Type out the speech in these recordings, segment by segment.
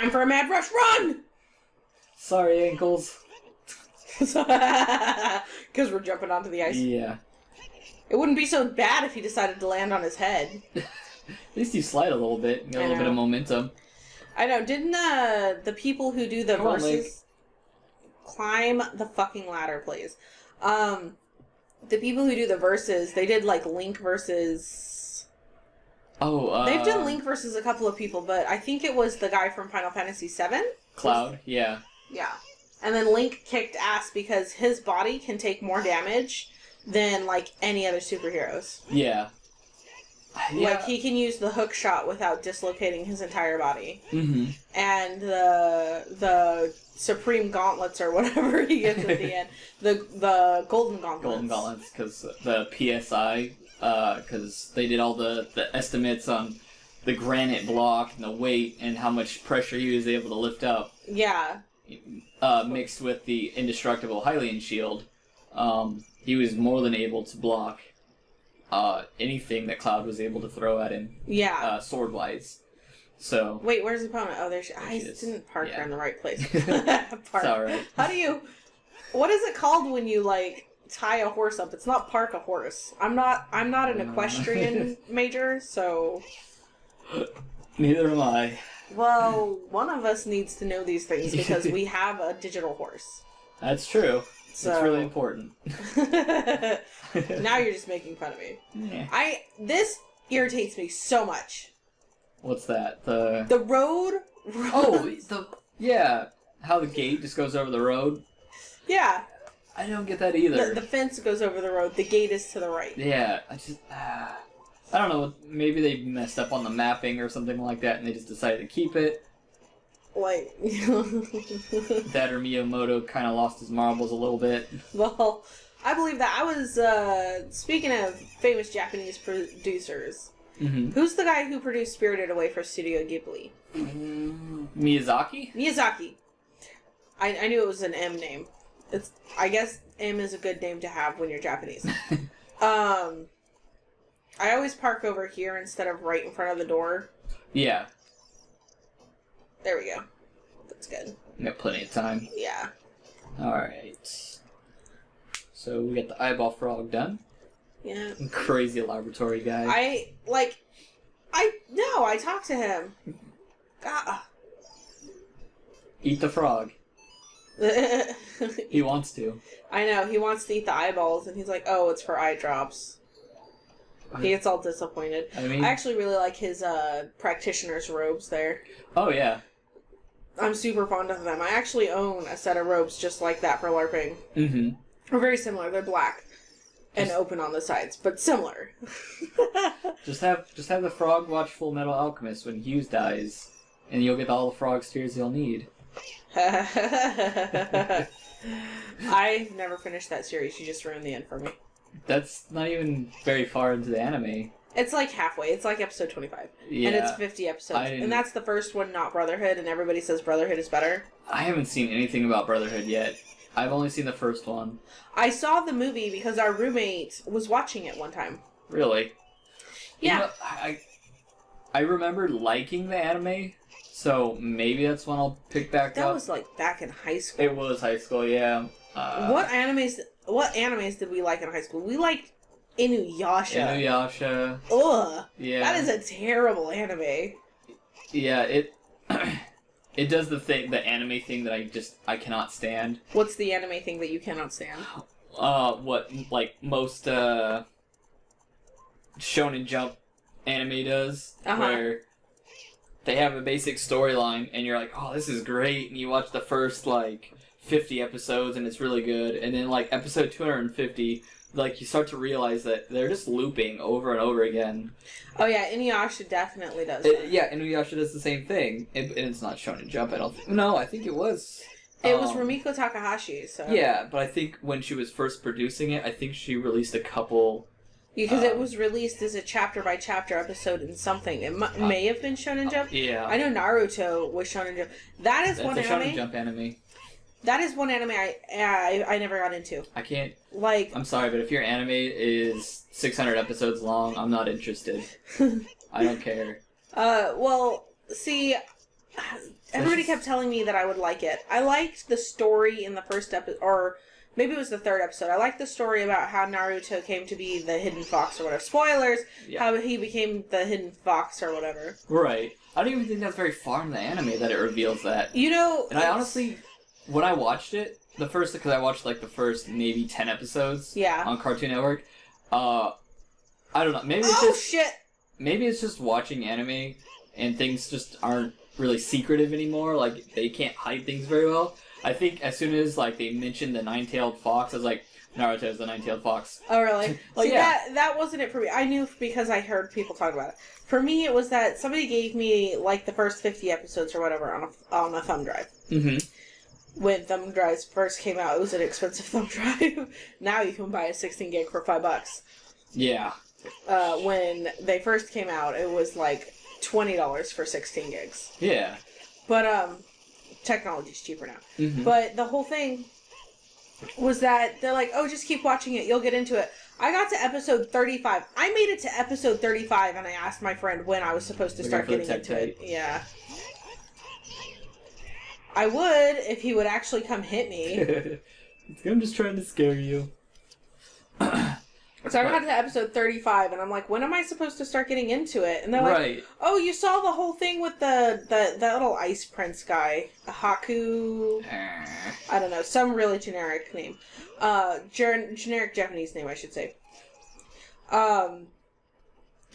Time for a mad rush, run! Sorry, ankles. Because we're jumping onto the ice. Yeah. It wouldn't be so bad if he decided to land on his head. At least you slide a little bit, get a little bit of momentum. I know. Didn't the people who do the verses climb the fucking ladder, please? The people who do the verses, they did like Link versus. Oh, they've done Link versus a couple of people, but I think it was the guy from Final Fantasy VII. Cloud, yeah. Yeah, and then Link kicked ass because his body can take more damage than like any other superheroes. Yeah. Like, he can use the hook shot without dislocating his entire body. Mm-hmm. And the Supreme Gauntlets, or whatever he gets at the end. The Golden Gauntlets. Golden Gauntlets, because the PSI, because they did all the estimates on the granite block and the weight and how much pressure he was able to lift up. Yeah. Mixed with the indestructible Hylian shield, he was more than able to block anything that Cloud was able to throw at him. Yeah. Sword-wise. So. Wait, where's the opponent? Oh, there she is. I didn't park her in the right place. It's alright. How do you... What is it called when you, like, tie a horse up? It's not park a horse. I'm not an equestrian major, so... Neither am I. Well, one of us needs to know these things because we have a digital horse. That's true. So... It's really important. Now you're just making fun of me. Yeah. This irritates me so much. What's that? The road. Yeah. How the gate just goes over the road. Yeah. I don't get that either. The fence goes over the road. The gate is to the right. Yeah. I don't know. Maybe they messed up on the mapping or something like that, and they just decided to keep it. Like that, or Miyamoto kind of lost his marbles a little bit. Well, I believe that. I was speaking of famous Japanese producers. Mm-hmm. Who's the guy who produced Spirited Away for Studio Ghibli? Miyazaki? Miyazaki. I knew it was an M name. I guess M is a good name to have when you're Japanese. I always park over here instead of right in front of the door. Yeah. There we go. That's good. We got plenty of time. Yeah. Alright. So we got the eyeball frog done. Yeah. Crazy laboratory guy. I talked to him. Eat the frog. He wants to. I know, he wants to eat the eyeballs, and he's like, oh, it's for eye drops. He gets all disappointed. I actually really like his practitioner's robes there. Oh, yeah. I'm super fond of them. I actually own a set of robes just like that for LARPing. Mm-hmm. They're very similar. They're black and open on the sides, but similar. just have the frog watch Full Metal Alchemist when Hughes dies, and you'll get all the frog spears you'll need. I've never finished that series. You just ruined the end for me. That's not even very far into the anime. It's like halfway. It's like episode 25. Yeah. And it's 50 episodes. And that's the first one, not Brotherhood, and everybody says Brotherhood is better. I haven't seen anything about Brotherhood yet. I've only seen the first one. I saw the movie because our roommate was watching it one time. Really? Yeah. You know, I remember liking the anime, so maybe that's when I'll pick back up. That was like back in high school. It was high school, yeah. What animes did we like in high school? We liked Inuyasha. Inuyasha. Ugh. Yeah. That is a terrible anime. Yeah, it it does the anime thing that I cannot stand. What's the anime thing that you cannot stand? What like most Shonen Jump anime does, where they have a basic storyline and you're like, oh, this is great, and you watch the first like 50 episodes and it's really good, and then like episode 250, like you start to realize that they're just looping over and over again. Oh yeah, Inuyasha definitely does that. Yeah, Inuyasha does the same thing, and it's not Shonen Jump. I don't think. No, I think it was. It was Rumiko Takahashi. So yeah, but I think when she was first producing it, I think she released a couple. Because it was released as a chapter by chapter episode in something. It may have been Shonen Jump. Yeah, I know Naruto was Shonen Jump. That's one anime. Shonen Jump anime. That is one anime I never got into. I can't. Like, I'm sorry, but if your anime is 600 episodes long, I'm not interested. I don't care. Well, see, Everybody kept telling me that I would like it. I liked the story in the first episode, or maybe it was the third episode. I liked the story about how Naruto came to be the hidden fox or whatever. Spoilers, how he became the hidden fox or whatever. Right. I don't even think that's very far in the anime that it reveals that. You know... And I honestly, when I watched it, because I watched like the first maybe 10 episodes on Cartoon Network, I don't know, maybe it's shit! Maybe it's just watching anime and things just aren't really secretive anymore, like they can't hide things very well. I think as soon as like they mentioned the nine-tailed fox, I was like, Naruto's the nine-tailed fox. Oh, really? See, that wasn't it for me. I knew because I heard people talk about it. For me, it was that somebody gave me like the first 50 episodes or whatever on a thumb drive. Mm-hmm. When thumb drives first came out, it was an expensive thumb drive. Now you can buy a 16 gig for $5. Yeah. When they first came out, it was like $20 for 16 gigs. Yeah. But, technology's cheaper now. Mm-hmm. But the whole thing was that they're like, oh, just keep watching it. You'll get into it. I got to episode 35. I made it to episode 35, and I asked my friend when I was supposed to start getting into it. Yeah. I would if he would actually come hit me. I'm just trying to scare you. So I got to episode 35, and I'm like, when am I supposed to start getting into it? And they're like, oh, you saw the whole thing with the little ice prince guy. Haku... I don't know, some really generic name. Generic Japanese name, I should say.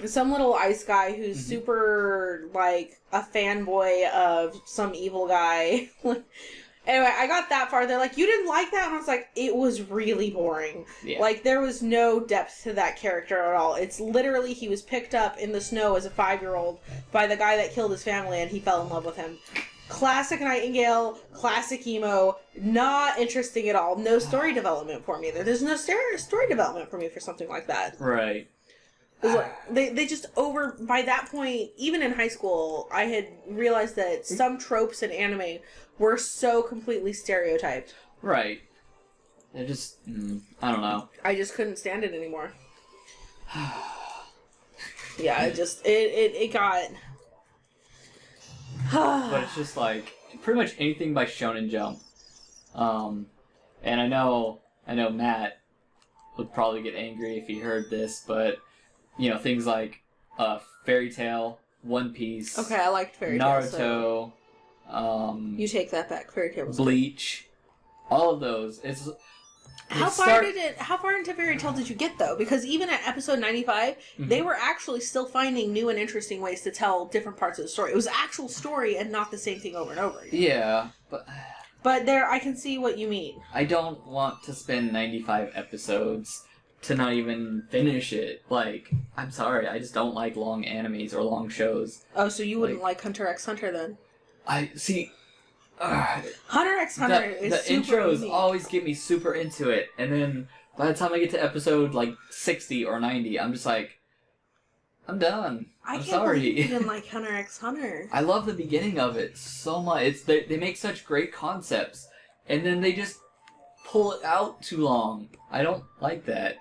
Some little ice guy who's super, like, a fanboy of some evil guy. Anyway, I got that far. They're like, you didn't like that? And I was like, it was really boring. Yeah. Like, there was no depth to that character at all. It's literally, he was picked up in the snow as a 5-year-old by the guy that killed his family, and he fell in love with him. Classic Nightingale, classic emo, not interesting at all. No story development for me. There's no story development for me for something like that. Right. They just by that point, even in high school, I had realized that some tropes in anime were so completely stereotyped. Right. They're just, I don't know. I just couldn't stand it anymore. Yeah, it got... But it's just like, pretty much anything by Shonen Jump. And I know Matt would probably get angry if he heard this, but... You know, things like Fairy Tail, One Piece. Okay, I liked Fairy Tail. Naruto. So... you take that back. Fairy Tail was Bleach. Good. All of those. How far into Fairy Tail did you get, though? Because even at episode 95, they were actually still finding new and interesting ways to tell different parts of the story. It was actual story and not the same thing over and over again. Yeah, But there, I can see what you mean. I don't want to spend 95 episodes to not even finish it. Like, I'm sorry, I just don't like long animes or long shows. Oh, so you wouldn't like Hunter x Hunter then? I see. Hunter x Hunter is the super intros easy. Always get me super into it, and then by the time I get to episode like 60 or 90, I'm just like, I'm done. I'm sorry. Believe you didn't like Hunter x Hunter. I love the beginning of it so much. They make such great concepts, and then they just pull it out too long. I don't like that.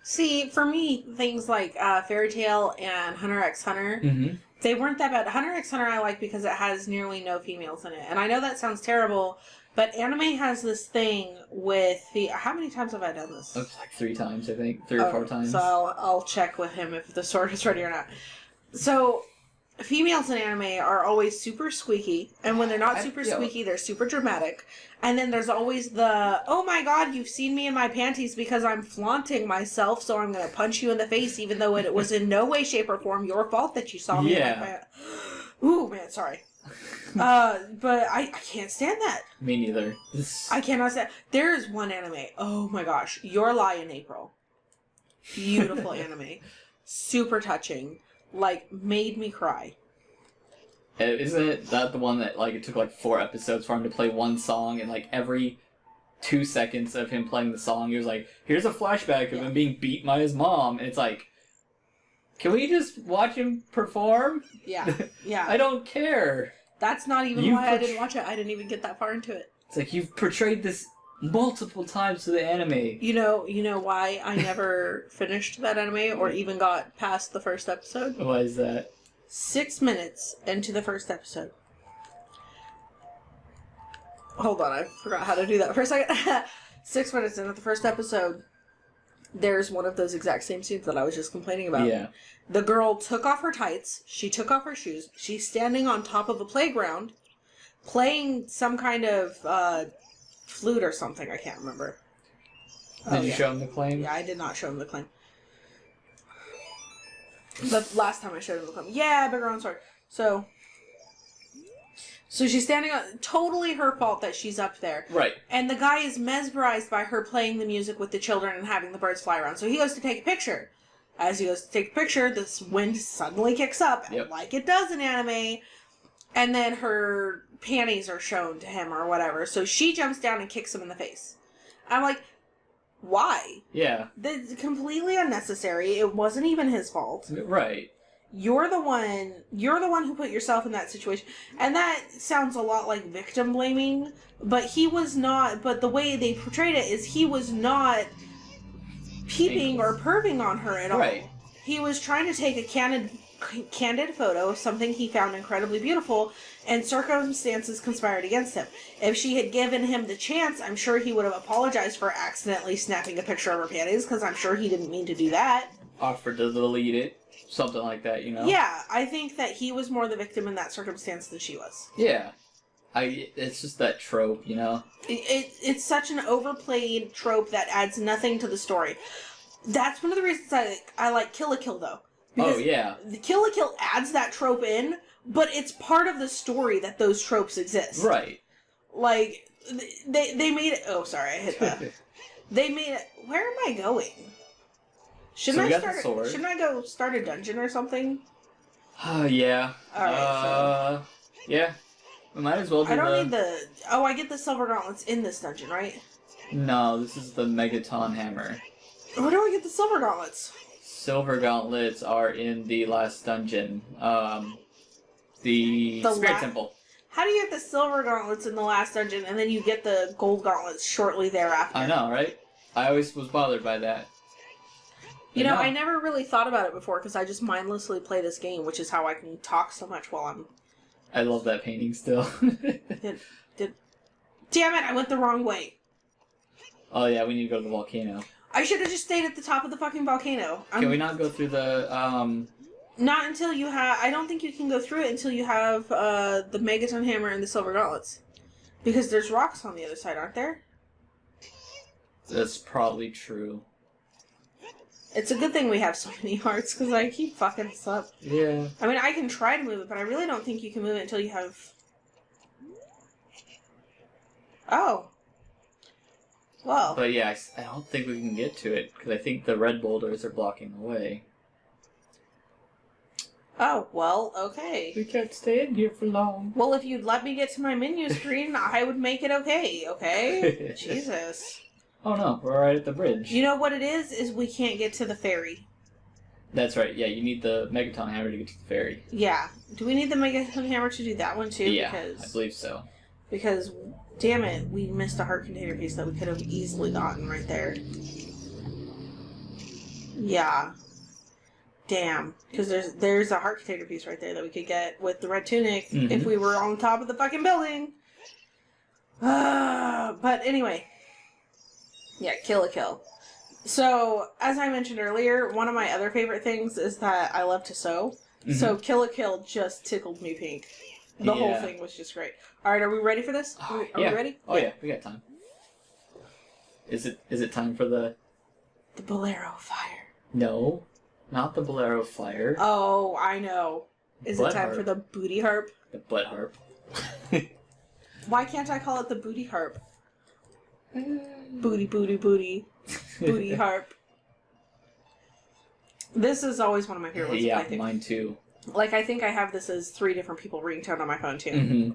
See, for me, things like Fairy Tail and Hunter x Hunter, they weren't that bad. Hunter x Hunter I like because it has nearly no females in it. And I know that sounds terrible, but anime has this thing with the... How many times have I done this? It's like 3 times, I think. 3 or 4 times. So I'll check with him if the sword is ready or not. So... females in anime are always super squeaky, and when they're not super squeaky, they're super dramatic. And then there's always the, oh my god, you've seen me in my panties because I'm flaunting myself, so I'm going to punch you in the face, even though it was in no way, shape, or form your fault that you saw me in my panties. Ooh, man, sorry. But I can't stand that. Me neither. I cannot stand... There is one anime, oh my gosh, Your Lie in April. Beautiful anime. Super touching. Like, made me cry. Isn't that the one that, like, it took, like, 4 episodes for him to play one song, and, like, every 2 seconds of him playing the song, he was like, here's a flashback of him being beat by his mom, and it's like, can we just watch him perform? Yeah, yeah. I don't care. That's not even why I didn't watch it. I didn't even get that far into it. It's like, you've portrayed this multiple times to the anime. You know why I never finished that anime or even got past the first episode? Why is that? 6 minutes into the first episode, Hold on, I forgot how to do that for a second. 6 minutes into the first episode, there's one of those exact same scenes that I was just complaining about. Yeah. The girl took off her tights, she took off her shoes, she's standing on top of a playground, playing some kind of flute or something, I can't remember. Did you show him the claim? Yeah, I did not show him the claim. The last time I showed him the claim. Yeah, Biggron Sword. So she's standing on... Totally her fault that she's up there. Right. And the guy is mesmerized by her playing the music with the children and having the birds fly around. So he goes to take a picture. As he goes to take a picture, this wind suddenly kicks up, like it does in anime. And then her panties are shown to him or whatever. So she jumps down and kicks him in the face. I'm like, why? Yeah. That's completely unnecessary. It wasn't even his fault. Right. You're the one who put yourself in that situation. And that sounds a lot like victim blaming, but he was not, but the way they portrayed it is he was not peeping or perving on her at all. Right. He was trying to take a candid photo of something he found incredibly beautiful, and circumstances conspired against him. If she had given him the chance, I'm sure he would have apologized for accidentally snapping a picture of her panties, because I'm sure he didn't mean to do that. Offered to delete it. Something like that, you know? Yeah, I think that he was more the victim in that circumstance than she was. Yeah. It's just that trope, you know? It's such an overplayed trope that adds nothing to the story. That's one of the reasons I like Kill la Kill, though. Oh, yeah. The Kill la Kill adds that trope in, but it's part of the story that those tropes exist. Right. Like, they made it... Oh, sorry, I hit that. They made it... Where am I going? Shouldn't I go start a dungeon or something? Yeah. Alright, yeah. We might as well do I don't need the... Oh, I get the silver gauntlets in this dungeon, right? No, this is the Megaton Hammer. Where do I get the silver gauntlets? Silver gauntlets are in the last dungeon. The Spirit Temple. How do you get the silver gauntlets in the last dungeon and then you get the gold gauntlets shortly thereafter? I know, right? I always was bothered by that. You know, I never really thought about it before because I just mindlessly play this game, which is how I can talk so much while I'm... I love that painting still. Damn it, I went the wrong way. Oh yeah, we need to go to the volcano. I should have just stayed at the top of the fucking volcano. Can we not go through the, Not until you have... I don't think you can go through it until you have the Megaton Hammer and the Silver Gauntlets. Because there's rocks on the other side, aren't there? That's probably true. It's a good thing we have so many hearts, because I keep fucking us up. Yeah. I mean, I can try to move it, but I really don't think you can move it until you have... Oh. Well. But yeah, I don't think we can get to it, because I think the red boulders are blocking the way. Oh, well, okay. We can't stay in here for long. Well, if you'd let me get to my menu screen, I would make it okay? Jesus. Oh no, we're right at the bridge. You know what it is we can't get to the ferry. That's right, yeah, you need the Megaton Hammer to get to the ferry. Yeah. Do we need the Megaton Hammer to do that one too? Yeah, I believe so. Because, damn it, we missed a heart container piece that we could have easily gotten right there. Yeah. Damn. Because there's a heart container piece right there that we could get with the red tunic if we were on top of the fucking building. But anyway. Yeah, Kill la Kill. So, as I mentioned earlier, one of my other favorite things is that I love to sew. So, Kill la Kill just tickled me pink. The whole thing was just great. Alright, are we ready for this? Are we ready? Oh yeah, we got time. Is it time for the... The Bolero Fire. No, not the Bolero Fire. Oh, I know. Is Blood it time harp. for the Booty Harp? The Blood Harp. Why can't I call it the Booty Harp? Booty, booty, booty. Booty Harp. This is always one of my favorite ones. Yeah, mine too. Like, I think I have this as 3 different people ringtone on my phone too. Mm-hmm.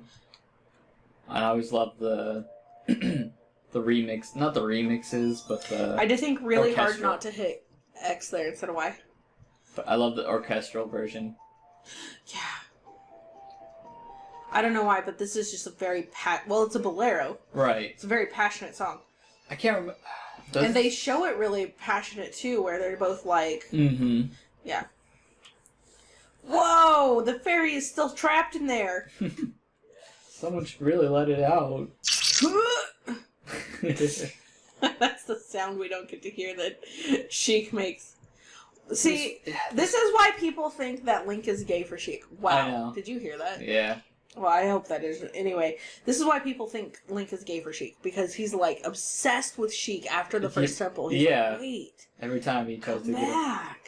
I always love the the remix, not the remixes, but the I did think really hard orchestral. not to hit X there instead of Y. But I love the orchestral version. Yeah. I don't know why, but this is just a very well, it's a bolero. Right. It's a very passionate song. I can't remember. And they show it really passionate too, where they're both like, yeah. Whoa! The fairy is still trapped in there. Someone should really let it out. That's the sound we don't get to hear that Sheik makes. See, this is why people think that Link is gay for Sheik. Wow. I know. Did you hear that? Yeah. Well, I hope that is. Anyway, this is why people think Link is gay for Sheik. Because he's, like, obsessed with Sheik after the first temple. He's like, wait. Every time he tries to back.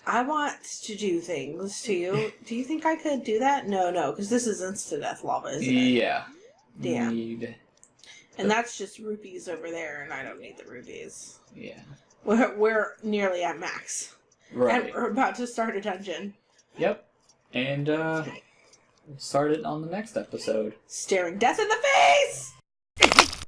I want to do things to you. Do you think I could do that? No, because this is insta-death lava, isn't it? Yeah. Damn. And that's just rupees over there, and I don't need the rupees. Yeah. We're nearly at max. Right. And we're about to start a dungeon. Yep. And, we'll start it on the next episode. Staring death in the face!